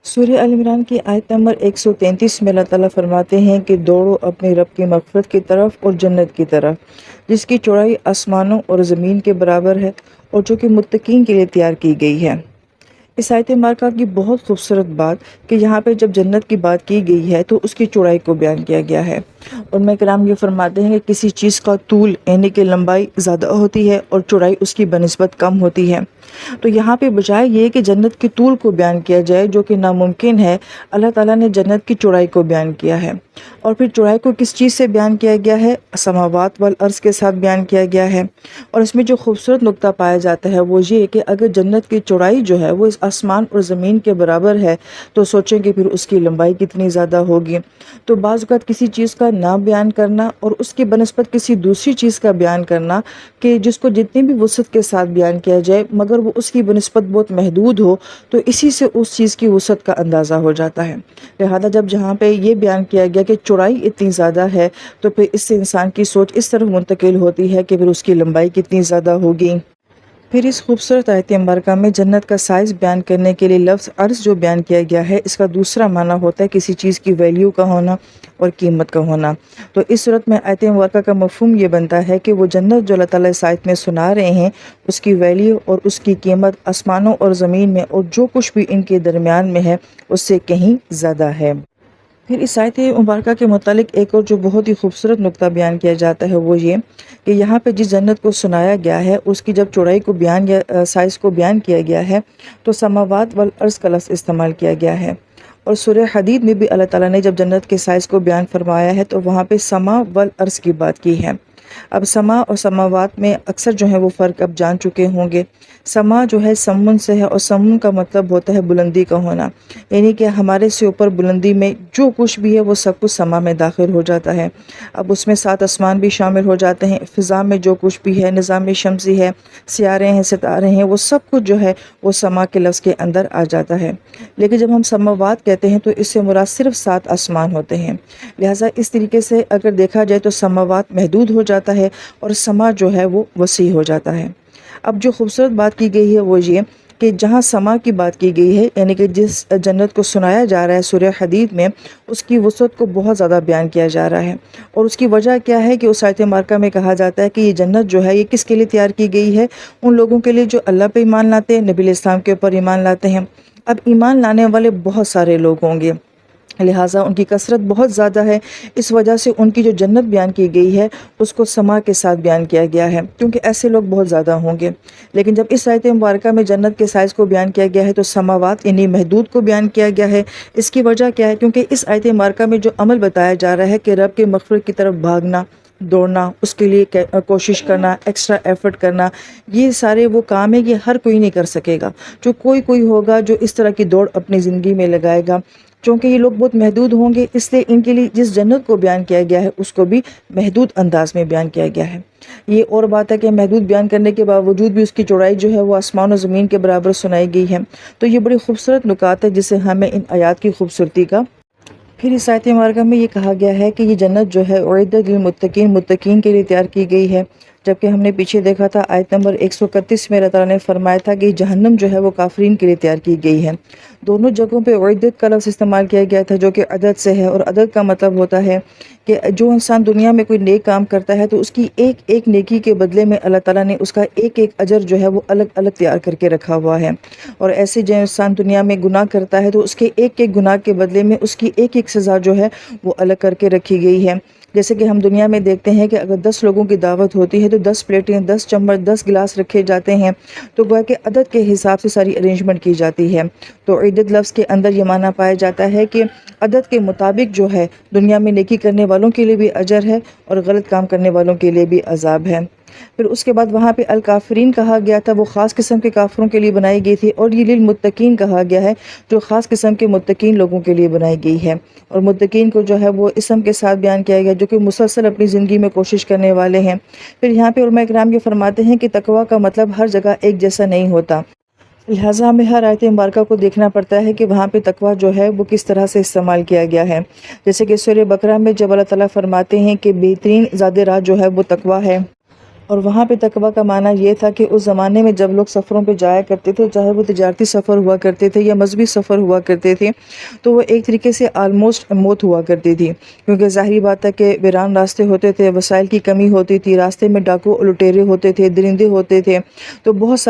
سورہ ال عمران کی آیت نمبر 133 میں اللہ تعالیٰ فرماتے ہیں کہ دوڑو اپنے رب کی مغفرت کی طرف اور جنت کی طرف جس کی چوڑائی آسمانوں اور زمین کے برابر ہے اور جو کہ متقین کے لیے تیار کی گئی ہے۔ اس آیت مبارکہ کی بہت خوبصورت بات کہ یہاں پہ جب جنت کی بات کی گئی ہے تو اس کی چوڑائی کو بیان کیا گیا ہے۔ علماء کرام یہ فرماتے ہیں کہ کسی چیز کا طول یعنی کہ لمبائی زیادہ ہوتی ہے اور چوڑائی اس کی بنسبت کم ہوتی ہے، تو یہاں پہ بجائے یہ کہ جنت کے طول کو بیان کیا جائے جو کہ ناممکن ہے، اللہ تعالیٰ نے جنت کی چوڑائی کو بیان کیا ہے۔ اور پھر چوڑائی کو کس چیز سے بیان کیا گیا ہے؟ سماوات والارض کے ساتھ بیان کیا گیا ہے۔ اور اس میں جو خوبصورت نقطہ پایا جاتا ہے وہ یہ کہ اگر جنت کی چوڑائی جو ہے وہ اس آسمان اور زمین کے برابر ہے تو سوچیں کہ پھر اس کی لمبائی کتنی زیادہ ہوگی۔ تو بعض اوقات کسی چیز کا نہ بیان کرنا اور اس کی بنسبت کسی دوسری چیز کا بیان کرنا کہ جس کو جتنی بھی وسعت کے ساتھ بیان کیا جائے مگر وہ اس کی بنسبت بہت محدود ہو، تو اسی سے اس چیز کی وسعت کا اندازہ ہو جاتا ہے۔ لہذا جب جہاں پہ یہ بیان کیا گیا کہ چوڑائی اتنی زیادہ ہے تو پھر اس سے انسان کی سوچ اس طرف منتقل ہوتی ہے کہ پھر اس کی لمبائی کتنی زیادہ ہوگی۔ پھر اس خوبصورت آیت مبارکہ میں جنت کا سائز بیان کرنے کے لیے لفظ عرض جو بیان کیا گیا ہے، اس کا دوسرا معنی ہوتا ہے کسی چیز کی ویلیو کا ہونا اور قیمت کا ہونا۔ تو اس صورت میں آیت مبارکہ کا مفہوم یہ بنتا ہے کہ وہ جنت جو اللہ تعالیٰ اس آیت میں سنا رہے ہیں اس کی ویلیو اور اس کی قیمت آسمانوں اور زمین میں اور جو کچھ بھی ان کے درمیان میں ہے اس سے کہیں زیادہ ہے۔ پھر اس آیت مبارکہ کے متعلق ایک اور جو بہت ہی خوبصورت نقطہ بیان کیا جاتا ہے وہ یہ کہ یہاں پہ جس جنت کو سنایا گیا ہے اس کی جب چوڑائی کو بیان یا سائز کو بیان کیا گیا ہے تو سماوات والارض کا لفظ استعمال کیا گیا ہے۔ اور سورہ حدید میں بھی اللہ تعالیٰ نے جب جنت کے سائز کو بیان فرمایا ہے تو وہاں پہ سما والارض کی بات کی ہے۔ اب سما اور سماوات میں اکثر جو ہے وہ فرق اب جان چکے ہوں گے۔ سما جو ہے سمن سے ہے اور سمن کا مطلب ہوتا ہے بلندی کا ہونا، یعنی کہ ہمارے سے اوپر بلندی میں جو کچھ بھی ہے وہ سب کچھ سما میں داخل ہو جاتا ہے۔ اب اس میں 7 آسمان بھی شامل ہو جاتے ہیں، فضا میں جو کچھ بھی ہے، نظام شمسی ہے، سیارے ہیں، ستارے ہیں، وہ سب کچھ جو ہے وہ سما کے لفظ کے اندر آ جاتا ہے۔ لیکن جب ہم سماوات کہتے ہیں تو اس سے مراد صرف 7 آسمان ہوتے ہیں۔ لہٰذا اس طریقے سے اگر دیکھا جائے تو سماوات محدود ہو جاتا ہے اور سما جو ہے وہ وسیع ہو جاتا ہے۔ اب جو خوبصورت بات کی گئی ہے وہ یہ کہ جہاں سما کی بات کی گئی ہے یعنی کہ جس جنت کو سنایا جا رہا ہے سورہ حدید میں، اس کی وسعت کو بہت زیادہ بیان کیا جا رہا ہے۔ اور اس کی وجہ کیا ہے کہ اس آیت مبارکہ میں کہا جاتا ہے کہ یہ جنت جو ہے یہ کس کے لیے تیار کی گئی ہے؟ ان لوگوں کے لیے جو اللہ پہ ایمان لاتے ہیں، نبی علیہ السلام کے اوپر ایمان لاتے ہیں۔ اب ایمان لانے والے بہت سارے لوگ ہوں گے، لہٰذا ان کی کثرت بہت زیادہ ہے، اس وجہ سے ان کی جو جنت بیان کی گئی ہے اس کو سما کے ساتھ بیان کیا گیا ہے کیونکہ ایسے لوگ بہت زیادہ ہوں گے۔ لیکن جب اس آیت مبارکہ میں جنت کے سائز کو بیان کیا گیا ہے تو سماوات یعنی محدود کو بیان کیا گیا ہے۔ اس کی وجہ کیا ہے؟ کیونکہ اس آیت مبارکہ میں جو عمل بتایا جا رہا ہے کہ رب کے مغفرت کی طرف بھاگنا، دوڑنا، اس کے لیے کوشش کرنا، ایکسٹرا ایفرٹ کرنا، یہ سارے وہ کام ہے یہ ہر کوئی نہیں کر سکے گا۔ جو کوئی ہوگا جو اس طرح کی دوڑ اپنی زندگی میں لگائے گا، چونکہ یہ لوگ بہت محدود ہوں گے اس لیے ان کے لیے جس جنت کو بیان کیا گیا ہے اس کو بھی محدود انداز میں بیان کیا گیا ہے۔ یہ اور بات ہے کہ محدود بیان کرنے کے باوجود بھی اس کی چوڑائی جو ہے وہ آسمان و زمین کے برابر سنائی گئی ہے۔ تو یہ بڑی خوبصورت نکات ہے جسے ہمیں ان آیات کی خوبصورتی کا۔ پھر اس آیت مبارکہ میں یہ کہا گیا ہے کہ یہ جنت جو ہے اعدت للمتقین، متقین کے لیے تیار کی گئی ہے، جبکہ ہم نے پیچھے دیکھا تھا آیت نمبر 131 میں اللہ تعالیٰ نے فرمایا تھا کہ جہنم جو ہے وہ کافرین کے لیے تیار کی گئی ہے۔ دونوں جگہوں پہ اعدت کا لفظ استعمال کیا گیا تھا جو کہ عدد سے ہے، اور عدد کا مطلب ہوتا ہے کہ جو انسان دنیا میں کوئی نیک کام کرتا ہے تو اس کی ایک ایک نیکی کے بدلے میں اللہ تعالیٰ نے اس کا ایک ایک اجر جو ہے وہ الگ الگ تیار کر کے رکھا ہوا ہے۔ اور ایسے جو انسان دنیا میں گناہ کرتا ہے تو اس کے ایک ایک گناہ کے بدلے میں اس کی ایک ایک سزا جو ہے وہ الگ کر کے رکھی گئی ہے۔ جیسے کہ ہم دنیا میں دیکھتے ہیں کہ اگر 10 لوگوں کی دعوت ہوتی ہے تو 10 پلیٹیں، 10 چمچ، 10 گلاس رکھے جاتے ہیں، تو گویا کہ عدد کے حساب سے ساری ارینجمنٹ کی جاتی ہے۔ تو عدد لفظ کے اندر یہ معنی پایا جاتا ہے کہ عدد کے مطابق جو ہے دنیا میں نیکی کرنے والوں کے لیے بھی اجر ہے اور غلط کام کرنے والوں کے لیے بھی عذاب ہے۔ پھر اس کے بعد وہاں پہ الکافرین کہا گیا تھا، وہ خاص قسم کے کافروں کے لیے بنائی گئی تھی، اور یہ للمتقین کہا گیا ہے جو خاص قسم کے متقین لوگوں کے لیے بنائی گئی ہے۔ اور متقین کو جو ہے وہ اسم کے ساتھ بیان کیا گیا جو کہ مسلسل اپنی زندگی میں کوشش کرنے والے ہیں۔ پھر یہاں پہ علماء کرام یہ فرماتے ہیں کہ تقویٰ کا مطلب ہر جگہ ایک جیسا نہیں ہوتا، لہٰذا ہمیں ہر آیت مبارکہ کو دیکھنا پڑتا ہے کہ وہاں پہ تقویٰ جو ہے وہ کس طرح سے استعمال کیا گیا ہے۔ جیسے کہ سورہ بقرہ میں جب اللہ تعالیٰ فرماتے ہیں کہ بہترین زاد راہ جو ہے وہ تقویٰ ہے، اور وہاں پہ تقویٰ کا معنی یہ تھا کہ اس زمانے میں جب لوگ سفروں پہ جایا کرتے تھے، چاہے وہ تجارتی سفر ہوا کرتے تھے یا مذہبی سفر ہوا کرتے تھے، تو وہ ایک طریقے سے آلموسٹ موت ہوا کرتی تھی، کیونکہ ظاہری بات ہے کہ ویران راستے ہوتے تھے، وسائل کی کمی ہوتی تھی، راستے میں ڈاکو اور لٹیرے ہوتے تھے، درندے ہوتے تھے، تو بہت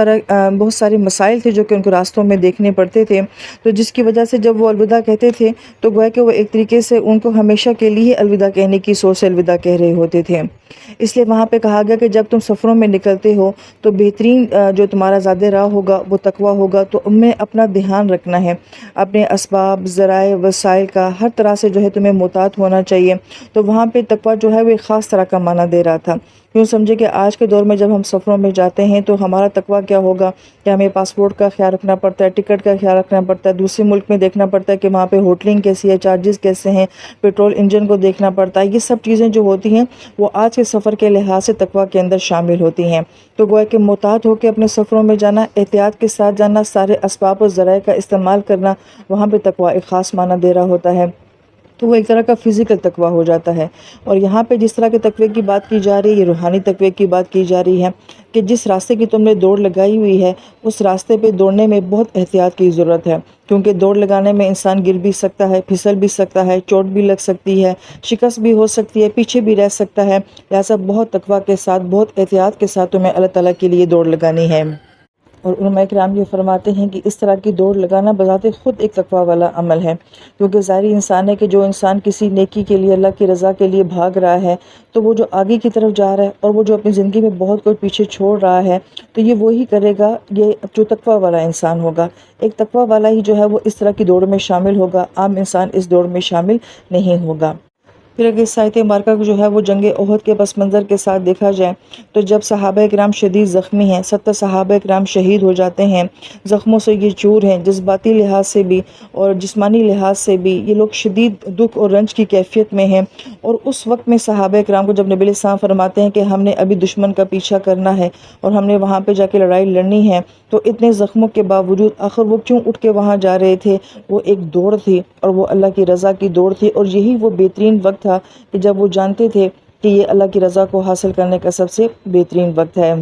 سارے مسائل تھے جو کہ ان کو راستوں میں دیکھنے پڑتے تھے، تو جس کی وجہ سے جب وہ الوداع کہتے تھے تو گویا کہ وہ ایک طریقے سے ان کو ہمیشہ کے لیے الوداع کہنے کی سوچ سے الوداع کہہ رہے ہوتے تھے۔ اس لیے وہاں پہ کہا گیا کہ جب تم سفروں میں نکلتے ہو تو بہترین جو تمہارا زیادہ راہ ہوگا وہ تقویٰ ہوگا، تو ان میں اپنا دھیان رکھنا ہے، اپنے اسباب، ذرائع، وسائل کا ہر طرح سے جو ہے تمہیں محتاط ہونا چاہیے۔ تو وہاں پہ تقویٰ جو ہے وہ ایک خاص طرح کا معنی دے رہا تھا۔ یوں سمجھے کہ آج کے دور میں جب ہم سفروں میں جاتے ہیں تو ہمارا تقویٰ کیا ہوگا کہ ہمیں پاسپورٹ کا خیال رکھنا پڑتا ہے، ٹکٹ کا خیال رکھنا پڑتا ہے، دوسرے ملک میں دیکھنا پڑتا ہے کہ وہاں پہ ہوٹلنگ کیسی ہے، چارجز کیسے ہیں، پیٹرول انجن کو دیکھنا پڑتا ہے۔ یہ سب چیزیں جو ہوتی ہیں وہ آج کے سفر کے لحاظ سے تقویٰ کے اندر شامل ہوتی ہیں۔ تو گویا کہ محتاط ہو کے اپنے سفروں میں جانا، احتیاط کے ساتھ جانا، سارے اسباب و ذرائع کا استعمال کرنا، وہاں پہ تقویٰ ایک خاص معنی دے رہا ہوتا ہے۔ تو وہ ایک طرح کا فزیکل تقویٰ ہو جاتا ہے۔ اور یہاں پہ جس طرح کے تقوی کی بات کی جا رہی ہے، یہ روحانی تقوی کی بات کی جا رہی ہے کہ جس راستے کی تم نے دوڑ لگائی ہوئی ہے اس راستے پہ دوڑنے میں بہت احتیاط کی ضرورت ہے، کیونکہ دوڑ لگانے میں انسان گر بھی سکتا ہے، پھسل بھی سکتا ہے، چوٹ بھی لگ سکتی ہے، شکست بھی ہو سکتی ہے، پیچھے بھی رہ سکتا ہے، لہٰذا بہت تقویٰ کے ساتھ، بہت احتیاط کے ساتھ تمہیں اللہ تعالیٰ کے لیے دوڑ لگانی ہے۔ اور علماء کرام یہ فرماتے ہیں کہ اس طرح کی دوڑ لگانا بذات خود ایک تقویٰ والا عمل ہے، کیونکہ ظاہری انسان ہے کہ جو انسان کسی نیکی کے لیے، اللہ کی رضا کے لیے بھاگ رہا ہے تو وہ جو آگے کی طرف جا رہا ہے اور وہ جو اپنی زندگی میں بہت کچھ پیچھے چھوڑ رہا ہے تو یہ وہی کرے گا، یہ جو تقویٰ والا انسان ہوگا۔ ایک تقویٰ والا ہی جو ہے وہ اس طرح کی دوڑ میں شامل ہوگا، عام انسان اس دوڑ میں شامل نہیں ہوگا۔ پھر اگر اس آیت مبارکہ کو جو ہے وہ جنگ احد کے پس منظر کے ساتھ دیکھا جائے تو جب صحابہ کرام شدید زخمی ہیں، 70 صحابہ کرام شہید ہو جاتے ہیں، زخموں سے یہ چور ہیں، جذباتی لحاظ سے بھی اور جسمانی لحاظ سے بھی یہ لوگ شدید دکھ اور رنج کی کیفیت میں ہیں، اور اس وقت میں صحابہ کرام کو جب نبی علیہ السلام فرماتے ہیں کہ ہم نے ابھی دشمن کا پیچھا کرنا ہے اور ہم نے وہاں پہ جا کے لڑائی لڑنی ہے، تو اتنے زخموں کے باوجود آخر وہ کیوں اٹھ کے وہاں جا رہے تھے؟ وہ ایک دوڑ تھی اور وہ اللہ کی رضا کی دوڑ تھی، اور یہی وہ بہترین وقت تھا کہ جب وہ جانتے تھے کہ یہ اللہ کی رضا کو حاصل کرنے کا سب سے بہترین وقت ہے۔